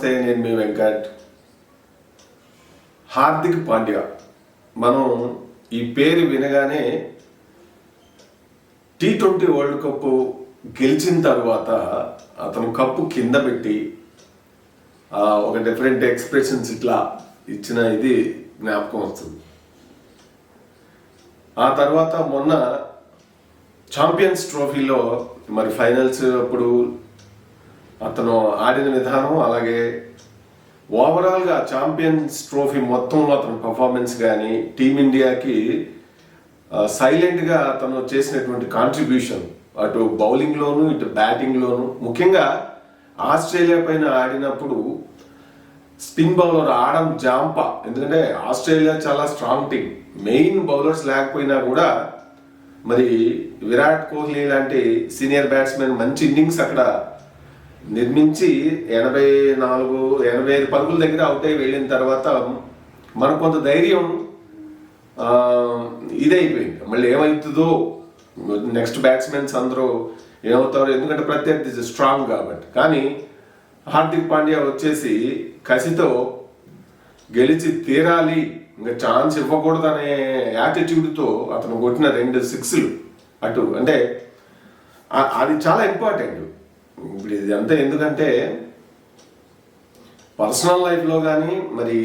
నమస్తే, నేను మీ వెంకట్. హార్దిక్ పాండ్యా, మనం ఈ పేరు వినగానే T20 వరల్డ్ కప్ గెలిచిన తర్వాత అతను కప్పు కింద పెట్టి ఒక డిఫరెంట్ ఎక్స్ప్రెషన్స్ ఇట్లా ఇచ్చిన ఇది జ్ఞాపకం వస్తుంది. ఆ తర్వాత మొన్న ఛాంపియన్స్ ట్రోఫీలో మరి ఫైనల్స్ అప్పుడు అతను ఆడిన విధానం, అలాగే ఓవరాల్గా ఛాంపియన్స్ ట్రోఫీ మొత్తంలో అతని పర్ఫార్మెన్స్ కానీ టీమిండియాకి సైలెంట్గా అతను చేసినటువంటి కాంట్రిబ్యూషన్, అటు బౌలింగ్లోను ఇటు బ్యాటింగ్లోను, ముఖ్యంగా ఆస్ట్రేలియా పైన ఆడినప్పుడు స్పిన్ బౌలర్ ఆడం జాంపా, ఎందుకంటే ఆస్ట్రేలియా చాలా స్ట్రాంగ్ టీం, మెయిన్ బౌలర్స్ లేకపోయినా కూడా మరి విరాట్ కోహ్లీ లాంటి సీనియర్ బ్యాట్స్మెన్ మంచి ఇన్నింగ్స్ అక్కడ నిర్మించి 85 పరుగుల దగ్గర అవుట్ అయి వెళ్ళిన తర్వాత మనకు కొంత ధైర్యం ఇదైపోయింది. మళ్ళీ ఏమవుతుందో, నెక్స్ట్ బ్యాట్స్మెన్స్ అందరూ ఏమవుతారో, ఎందుకంటే ప్రత్యర్థి స్ట్రాంగ్ కాబట్టి. కానీ హార్దిక్ పాండ్యా వచ్చేసి కసితో గెలిచి తీరాలి, ఇంకా ఛాన్స్ ఇవ్వకూడదనే యాటిట్యూడ్తో అతను కొట్టిన 2 సిక్స్లు అటు, అంటే అది చాలా ఇంపార్టెంట్. ఇప్పుడు ఇది అంతా ఎందుకంటే పర్సనల్ లైఫ్లో కానీ మరి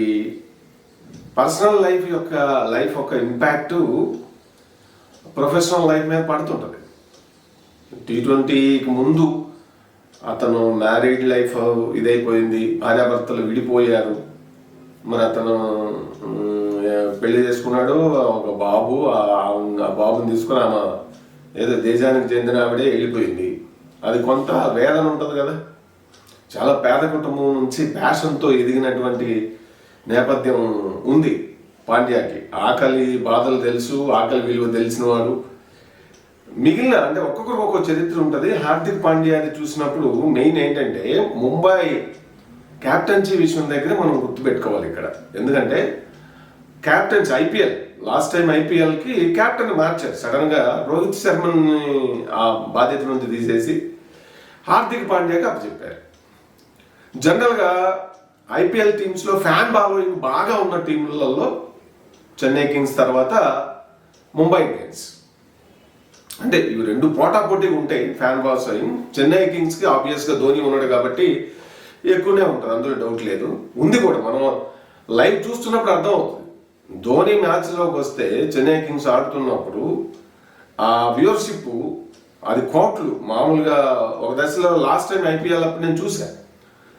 పర్సనల్ లైఫ్ యొక్క ఇంపాక్ట్ ప్రొఫెషనల్ లైఫ్ మీద పడుతుంటుంది. T20కి ముందు అతను మ్యారీడ్ లైఫ్ ఇదైపోయింది, భార్యాభర్తలు విడిపోయారు, మరి అతను పెళ్లి చేసుకున్నాడు, ఒక బాబు, ఆ బాబుని తీసుకుని ఆమె ఏదో దేశానికి చెందిన ఆవిడే వెళ్ళిపోయింది. అది కొంత వేదన ఉంటుంది కదా. చాలా పేద కుటుంబం నుంచి ప్యాషన్తో ఎదిగినటువంటి నేపథ్యం ఉంది పాండ్యాకి. ఆకలి బాధలు తెలుసు, ఆకలి విలువ తెలిసిన వాడు. మిగిలిన అంటే ఒక్కొక్కరికి ఒక్కొక్క చరిత్ర ఉంటుంది. హార్దిక్ పాండ్యాని చూసినప్పుడు మెయిన్ ఏంటంటే ముంబై క్యాప్టెన్సీ విషయం దగ్గర మనం గుర్తుపెట్టుకోవాలి ఇక్కడ. ఎందుకంటే క్యాప్టెన్స్ ఐపీఎల్ లాస్ట్ టైం ఐపీఎల్కి క్యాప్టెన్ మార్చారు సడన్గా. రోహిత్ శర్మని ఆ బాధ్యత నుంచి తీసేసి హార్దిక్ పాండ్యాకి అప్పచెప్పారు. జనరల్గా ఐపీఎల్ టీమ్స్లో ఫ్యాన్ ఫాలోయింగ్ బాగా ఉన్న టీంలలో చెన్నై కింగ్స్ తర్వాత ముంబై ఇండియన్స్, అంటే ఇవి రెండు పోటాపోటీగా ఉంటాయి ఫ్యాన్ ఫాలోయింగ్. చెన్నై కింగ్స్కి ఆబ్వియస్గా ధోని ఉన్నాడు కాబట్టి ఎక్కువనే ఉంటుంది, అందులో డౌట్ లేదు. ఉంది కూడా, మనం లైవ్ చూస్తున్నప్పుడు అర్థం అవుతుంది. ధోని మ్యాచ్లోకి వస్తే చెన్నై కింగ్స్ ఆడుతున్నప్పుడు ఆ వ్యూవర్షిప్ అది కోట్లు, మామూలుగా ఒక దశలో లాస్ట్ టైం ఐపీఎల్ అప్పుడు నేను చూశాను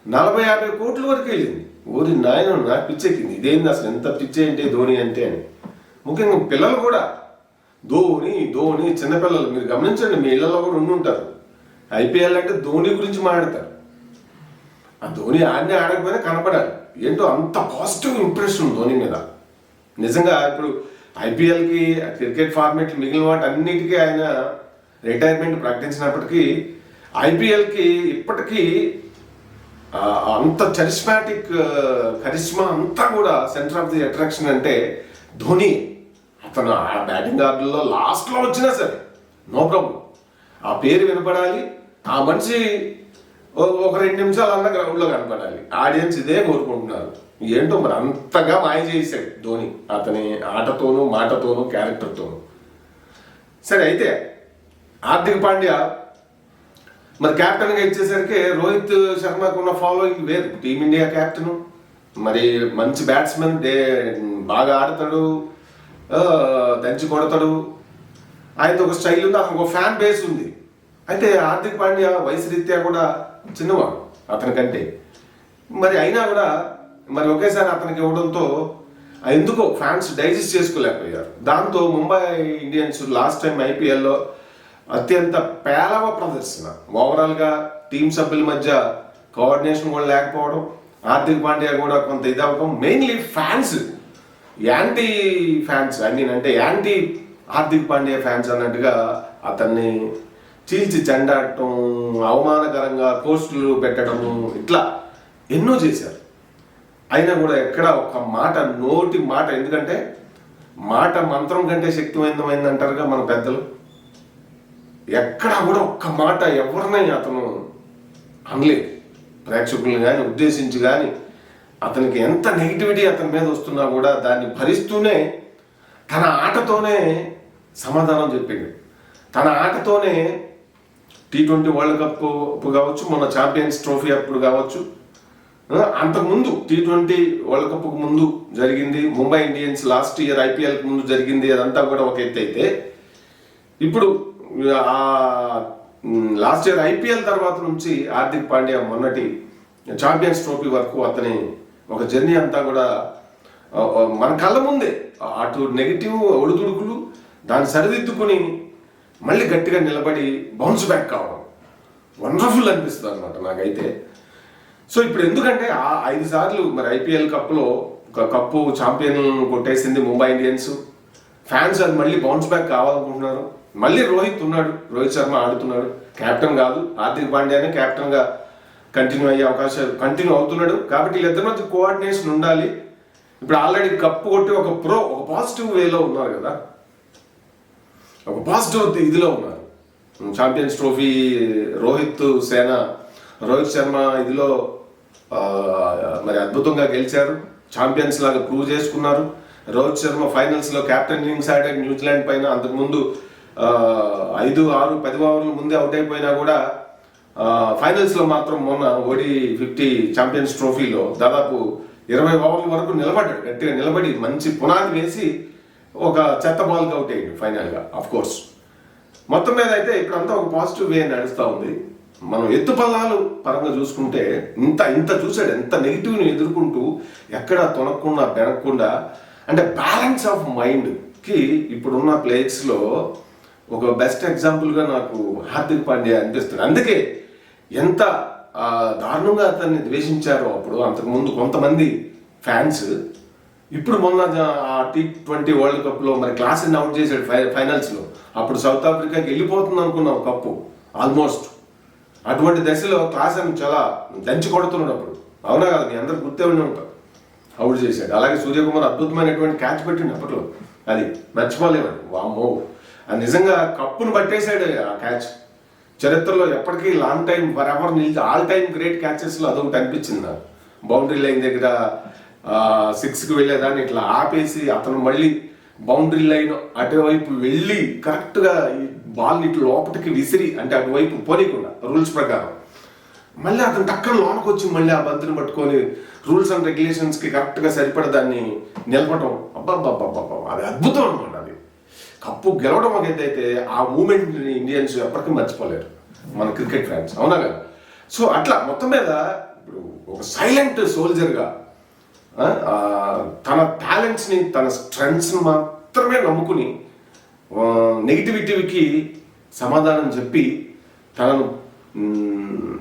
40-50 కోట్ల వరకు వెళ్ళింది. ఊరి నాయన నాకు పిచ్చెక్కింది, ఇదేంది అసలు, ఎంత పిచ్చి ఏంటి ధోని అంటే అని. ముఖ్యంగా పిల్లలు కూడా ధోని చిన్నపిల్లలు మీరు గమనించండి, మీ ఇళ్లలో కూడా ఉండుంటారు. ఐపీఎల్ అంటే ధోని గురించి మాట్లాడతారు. ఆ ధోని ఆడకపోయినా కనపడాలి. ఏంటో అంత పాజిటివ్ ఇంప్రెషన్ ధోని మీద. నిజంగా ఇప్పుడు ఐపీఎల్కి క్రికెట్ ఫార్మేట్ మిగిలిన వాటి అన్నిటికీ ఆయన రిటైర్మెంట్ ప్రకటించినప్పటికీ ఐపీఎల్కి ఇప్పటికీ అంత కరిష్మా అంతా కూడా సెంటర్ ఆఫ్ ది అట్రాక్షన్ అంటే ధోని. అతను ఆ బ్యాటింగ్ ఆర్డర్లో లాస్ట్లో వచ్చినా సరే నో ప్రాబ్లం, ఆ పేరు వినపడాలి, ఆ మనిషి ఒక 2 నిమిషాలు అన్న గ్రౌండ్లో కనపడాలి. ఆడియన్స్ ఇదే కోరుకుంటున్నారు. ఏంటో మరి అంతగా మాయ చేశాడు ధోని, అతని ఆటతోనూ మాటతోనూ క్యారెక్టర్తోనూ. సరే, అయితే హార్దిక్ పాండ్యా మరి క్యాప్టెన్గా ఇచ్చేసరికి రోహిత్ శర్మకు ఉన్న ఫాలోయింగ్ వేరు. టీమిండియా క్యాప్టెన్, మరి మంచి బ్యాట్స్మెన్, బాగా ఆడతాడు, దంచి కొడతాడు, ఆయనతో ఒక స్టైల్ ఉంది, అతనికి ఒక ఫ్యాన్ బేస్ ఉంది. అయితే హార్దిక్ పాండ్యా వయసు రీత్యా కూడా చిన్నవాడు అతనికంటే, మరి అయినా కూడా మరి ఒకేసారి అతనికి ఇవ్వడంతో ఎందుకో ఫ్యాన్స్ డైజెస్ట్ చేసుకోలేకపోయారు. దాంతో ముంబై ఇండియన్స్ లాస్ట్ టైం ఐపీఎల్లో అత్యంత పేలవ ప్రదర్శన, ఓవరాల్గా టీం సభ్యుల మధ్య కోఆర్డినేషన్ కూడా లేకపోవడం, హార్దిక్ పాండ్యా కూడా కొంత ఇదవ్వడం, మెయిన్లీ ఫ్యాన్స్ యాంటీ ఫ్యాన్స్, అంటే యాంటీ హార్దిక్ పాండ్యా ఫ్యాన్స్ అన్నట్టుగా అతన్ని చీల్చి చెండాడటం, అవమానకరంగా పోస్టులు పెట్టడము, ఇట్లా ఎన్నో చేశారు. అయినా కూడా ఎక్కడ ఒక మాట, నోటి మాట, ఎందుకంటే మాట మంత్రం కంటే శక్తివంతమైంది అంటారుగా మన పెద్దలు. ఎక్కడా కూడా ఒక్క మాట ఎవరినై అతను అనలేదు. ప్రేక్షకుల్ని కానీ ఉద్దేశించి కానీ అతనికి ఎంత నెగిటివిటీ అతని మీద వస్తున్నా కూడా దాన్ని భరిస్తూనే తన ఆటతోనే సమాధానం చెప్పింది. తన ఆటతోనే T20 వరల్డ్ కప్ కావచ్చు, మన ఛాంపియన్స్ ట్రోఫీ అప్పుడు కావచ్చు, అంతకుముందు T20 వరల్డ్ కప్ ముందు జరిగింది, Mumbai Indians last year IPL ముందు జరిగింది, అదంతా కూడా ఒక ఎత్తు అయితే ఇప్పుడు లాస్ట్ ఇయర్ IPL తర్వాత నుంచి హార్దిక్ పాండ్యా మొన్నటి ఛాంపియన్స్ ట్రోఫీ వరకు అతని ఒక జర్నీ అంతా కూడా మన కళ్ళ ముందే అటు నెగిటివ్ ఒడిదుడుకులు దాన్ని సరిదిద్దుకుని మళ్ళీ గట్టిగా నిలబడి బౌన్స్ బ్యాక్ కావడం వండర్ఫుల్ అనిపిస్తుంది అనమాట నాకైతే. సో ఇప్పుడు ఎందుకంటే 5 సార్లు మరి IPL కప్లో ఒక కప్పు ఛాంపియన్ కొట్టేసింది ముంబై ఇండియన్స్. ఫ్యాన్స్ అది మళ్ళీ బౌన్స్ బ్యాక్ కావాలనుకుంటున్నారు. మళ్ళీ రోహిత్ శర్మ ఆడుతున్నాడు, కెప్టెన్ కాదు, హార్దిక్ పాండ్యానే కెప్టెన్ గా కంటిన్యూ అయ్యే అవకాశాలు కంటిన్యూ అవుతున్నాడు. కాబట్టి వీళ్ళిద్దరి మధ్య కోఆర్డినేషన్ ఉండాలి. ఇప్పుడు ఆల్రెడీ కప్పు కొట్టి ఒక పాజిటివ్ వేలో ఉన్నారు కదా, ఒక పాజిటివ్ ఇదిలో ఉన్నారు. ఛాంపియన్స్ ట్రోఫీ రోహిత్ శర్మ ఇదిలో మరి అద్భుతంగా గెలిచారు, ఛాంపియన్స్ లాగా ప్రూవ్ చేసుకున్నారు. రోహిత్ శర్మ ఫైనల్స్ లో కెప్టెన్ ఇన్నింగ్స్ ఆడాడు న్యూజిలాండ్ పైన. అంతకుముందు 5, 6, 10 ఓవర్ల ముందే అవుట్ అయిపోయినా కూడా ఫైనల్స్ లో మాత్రం మొన్న OD50 ఛాంపియన్స్ ట్రోఫీలో దాదాపు 20 ఓవర్ల వరకు నిలబడ్డాడు. గట్టిగా నిలబడి మంచి పునాది వేసి ఒక చెత్త బాల్కి అవుట్ అయ్యాడు ఫైనల్ గా. ఆఫ్ కోర్స్ మొత్తం మీద అయితే ఇప్పుడంతా ఒక పాజిటివ్ వే నడుస్తూ ఉంది. మనం ఎత్తుపల్లాలు పరంగా చూసుకుంటే ఇంత చూసాడు, ఎంత నెగిటివ్ని ఎదుర్కొంటూ ఎక్కడ తొనకుండా బెనకుండా, అంటే బ్యాలెన్స్ ఆఫ్ మైండ్ కి ఇప్పుడున్న ప్లేయర్స్ లో ఒక బెస్ట్ ఎగ్జాంపుల్ గా నాకు హార్దిక్ పాండ్యా అనిపిస్తుంది. అందుకే ఎంత దారుణంగా అతన్ని ద్వేషించారో అప్పుడు అంతకుముందు కొంతమంది ఫ్యాన్స్, ఇప్పుడు మొన్న T20 వరల్డ్ కప్ లో మరి క్లాసెన్ అవుట్ చేశాడు ఫైనల్స్ లో. అప్పుడు సౌత్ ఆఫ్రికాకి వెళ్ళిపోతుంది అనుకున్నాం కప్పు ఆల్మోస్ట్. అటువంటి దశలో క్లాసెన్ చాలా దంచి కొడుతున్నాడు అప్పుడు, అవునా కదా, మీ అందరు గుర్తే ఉండి ఉంటారు, అవుట్ చేశాడు. అలాగే సూర్యకుమార్ అద్భుతమైనటువంటి క్యాచ్ పెట్టిండు అప్పట్లో, అది మర్చిపోలేమని. వామ్మో, అది నిజంగా కప్పును పట్టేశాడు ఆ క్యాచ్. చరిత్రలో ఎప్పటికీ లాంగ్ టైం ఫర్ ఎవర్ నిలిచి ఆల్ టైమ్ గ్రేట్ క్యాచెస్ లో అదొకటి అనిపించింది నాకు. బౌండరీ లైన్ దగ్గర 6కి వెళ్ళేదాన్ని ఇట్లా ఆపేసి అతను మళ్ళీ బౌండరీ లైన్ అటువైపు వెళ్ళి కరెక్ట్ గా ఈ బాల్ ఇటు లోపలికి విసిరి, అంటే అటువైపు పోనీకుండా రూల్స్ ప్రకారం మళ్ళీ అతను టక్కన లోనకు వచ్చి మళ్ళీ ఆ బంతిని పట్టుకొని రూల్స్ అండ్ రెగ్యులేషన్స్ కి కరెక్ట్ గా సరిపడ దాన్ని నిలపడం, అబ్బాబ్బాబ్బా, అది అద్భుతం అనమాట. అది కప్పు గెలవడం అయితే ఆ మూమెంట్ ఇండియన్స్ ఎప్పటికీ మర్చిపోలేరు మన క్రికెట్ ఫ్యాన్స్, అవునా కదా. సో అట్లా మొత్తం మీద ఇప్పుడు ఒక సైలెంట్ సోల్జర్గా తన టాలెంట్స్ని తన స్ట్రెంగ్స్ని మాత్రమే నమ్ముకుని నెగిటివిటీకి సమాధానం చెప్పి తనను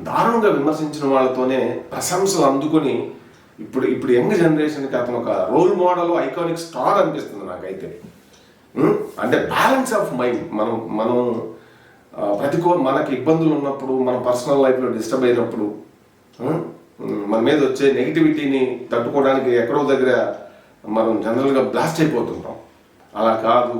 దారుణంగా విమర్శించిన వాళ్ళతోనే ప్రశంసలు అందుకుని ఇప్పుడు యంగ్ జనరేషన్కి అతను ఒక రోల్ మోడల్, ఐకానిక్ స్టార్ అనిపిస్తుంది నాకైతే. అంటే బ్యాలెన్స్ ఆఫ్ మైండ్, మనం మనకి ఇబ్బందులు ఉన్నప్పుడు, మన పర్సనల్ లైఫ్లో డిస్టర్బ్ అయినప్పుడు మన మీద వచ్చే నెగిటివిటీని తట్టుకోవడానికి ఎక్కడో దగ్గర మనం జనరల్గా బ్లాస్ట్ అయిపోతుంటాం. అలా కాదు,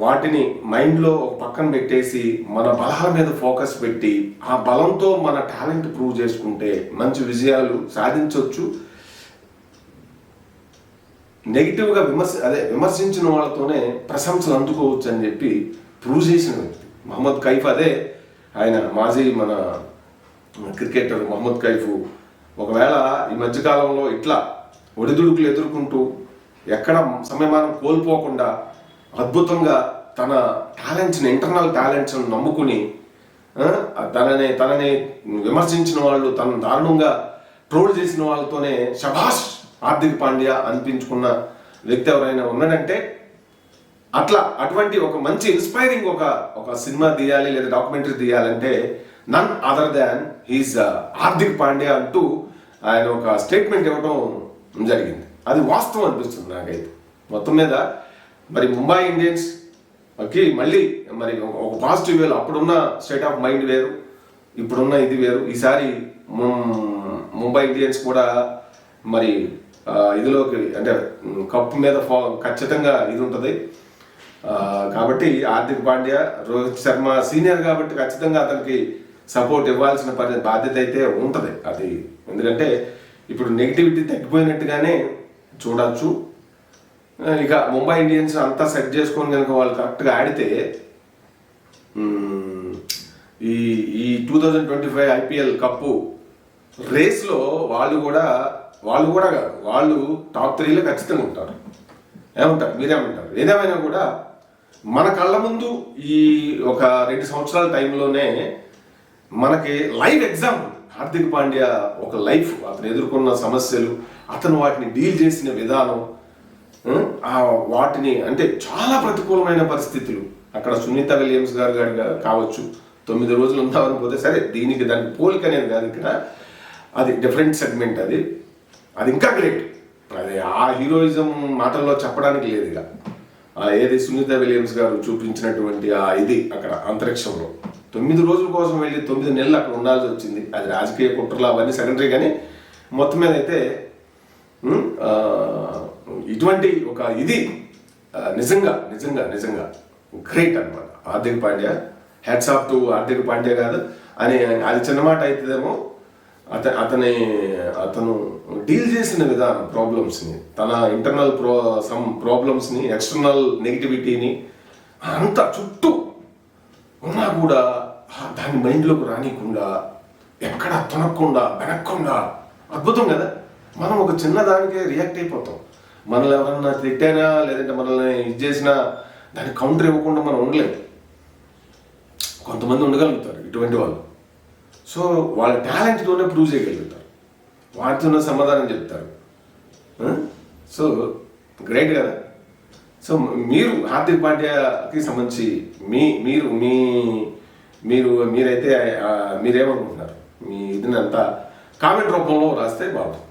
వాటిని మైండ్లో ఒక పక్కన పెట్టేసి మన బలాల మీద ఫోకస్ పెట్టి ఆ బలంతో మన టాలెంట్ ప్రూవ్ చేసుకుంటే మంచి విజయాలు సాధించవచ్చు. నెగిటివ్గా విమర్శించిన వాళ్ళతోనే ప్రశంసలు అందుకోవచ్చు అని చెప్పి ప్రూవ్ చేసిన వ్యక్తి మహమ్మద్ కైఫ్. అదే ఆయన మాజీ మన క్రికెటర్ మహమ్మద్ కైఫ్ ఒకవేళ ఈ మధ్యకాలంలో ఇట్లా ఒడిదుడుకులు ఎదుర్కొంటూ ఎక్కడ సమయమానం కోల్పోకుండా అద్భుతంగా తన టాలెంట్స్ని, ఇంటర్నల్ టాలెంట్స్ని నమ్ముకుని తనని విమర్శించిన వాళ్ళు, తనను దారుణంగా ట్రోల్ చేసిన వాళ్ళతోనే శభాష్ హార్దిక్ పాండ్యా అనిపించుకున్న వ్యక్తి ఎవరైనా ఉన్నాడంటే అటువంటి ఒక మంచి ఇన్స్పైరింగ్ ఒక సినిమా తీయాలి లేదా డాక్యుమెంటరీ తీయాలంటే none other than he's Hardik Pandya అంటూ ఆయన ఒక స్టేట్మెంట్ ఇవ్వడం జరిగింది. అది వాస్తవం అనిపిస్తుంది నాకైతే. మొత్తం మీద మరి ముంబై ఇండియన్స్ కి మళ్ళీ మరి ఒక పాజిటివ్ వేలో, అప్పుడున్న స్టేట్ ఆఫ్ మైండ్ వేరు, ఇప్పుడున్న ఇది వేరు. ఈసారి ముంబై ఇండియన్స్ కూడా మరి ఇదిలోకి, అంటే కప్పు మీద ఖచ్చితంగా ఇది ఉంటుంది. కాబట్టి హార్దిక్ పాండ్యా, రోహిత్ శర్మ సీనియర్ కాబట్టి ఖచ్చితంగా అతనికి సపోర్ట్ ఇవ్వాల్సిన బాధ్యత అయితే ఉంటుంది అది. ఎందుకంటే ఇప్పుడు నెగిటివిటీ తగ్గిపోయినట్టుగానే చూడొచ్చు. ఇక ముంబై ఇండియన్స్ అంతా సెట్ చేసుకొని కనుక వాళ్ళు కరెక్ట్గా ఆడితే ఈ 2025 IPL కప్పు రేస్లో వాళ్ళు కూడా కాదు, వాళ్ళు టాప్ 3లో ఖచ్చితంగా ఉంటారు. ఏమంటారు, మీరేమంటారు? ఏదేమైనా కూడా మన కళ్ళ ముందు ఈ ఒక 2 సంవత్సరాల టైంలోనే మనకి లైవ్ ఎగ్జాంపుల్ హార్దిక్ పాండ్యా ఒక లైఫ్, అతను ఎదుర్కొన్న సమస్యలు, అతను వాటిని డీల్ చేసిన విధానం, వాటిని అంటే చాలా ప్రతికూలమైన పరిస్థితులు. అక్కడ సునీత విలియమ్స్ గారు కావచ్చు, 9 రోజులు ఉందామని పోతే, సరే దానికి పోలిక అనేది కాదు ఇక్కడ, అది డిఫరెంట్ సెగ్మెంట్, అది ఇంకా గ్రేట్. అది ఆ హీరోయిజం మాటల్లో చెప్పడానికి లేదు. ఇక ఏది సునీత విలియమ్స్ గారు చూపించినటువంటి ఇది అక్కడ అంతరిక్షంలో 9 రోజుల కోసం వెళ్ళి 9 నెలలు అక్కడ ఉండాల్సి వచ్చింది. అది రాజకీయ కుట్రలు అవన్నీ సెకండరీ, కానీ మొత్తం మీద అయితే ఇటువంటి ఒక ఇది నిజంగా నిజంగా నిజంగా గ్రేట్ అనమాట. Hardik Pandya, hats off to Hardik Pandya కాదు అని, అది చిన్న మాట అవుతుందేమో. అతను డీల్ చేసిన విధానం, ప్రాబ్లమ్స్ని, తన ఇంటర్నల్ సమ్ ప్రాబ్లమ్స్ని, ఎక్స్టర్నల్ నెగిటివిటీని అంతా చుట్టూ ఉన్నా కూడా దాన్ని మైండ్లోకి రానికుండా, ఎక్కడ తొనకుండా వెనక్కుండా, అద్భుతం కదా. మనం ఒక చిన్నదానికే రియాక్ట్ అయిపోతాం. మనల్ని ఎవరన్నా తిట్టానా లేదంటే మనల్ని ఇది చేసినా దానికి కౌంటర్ ఇవ్వకుండా మనం ఉండలేము. కొంతమంది ఉండగలుగుతారు ఇటువంటి వాళ్ళు. సో వాళ్ళ టాలెంట్తోనే ప్రూవ్ చేయగలుగుతారు, వాటితోనే సమాధానం చెప్తారు. సో గ్రేట్ కదా. సో మీరు హార్దిక్ పాండ్యాకి సంబంధించి మీరైతే మీరేమనుకుంటున్నారు? మీ ఇదినంతా కామెంట్ రూపంలో రాస్తే బాగుంటుంది.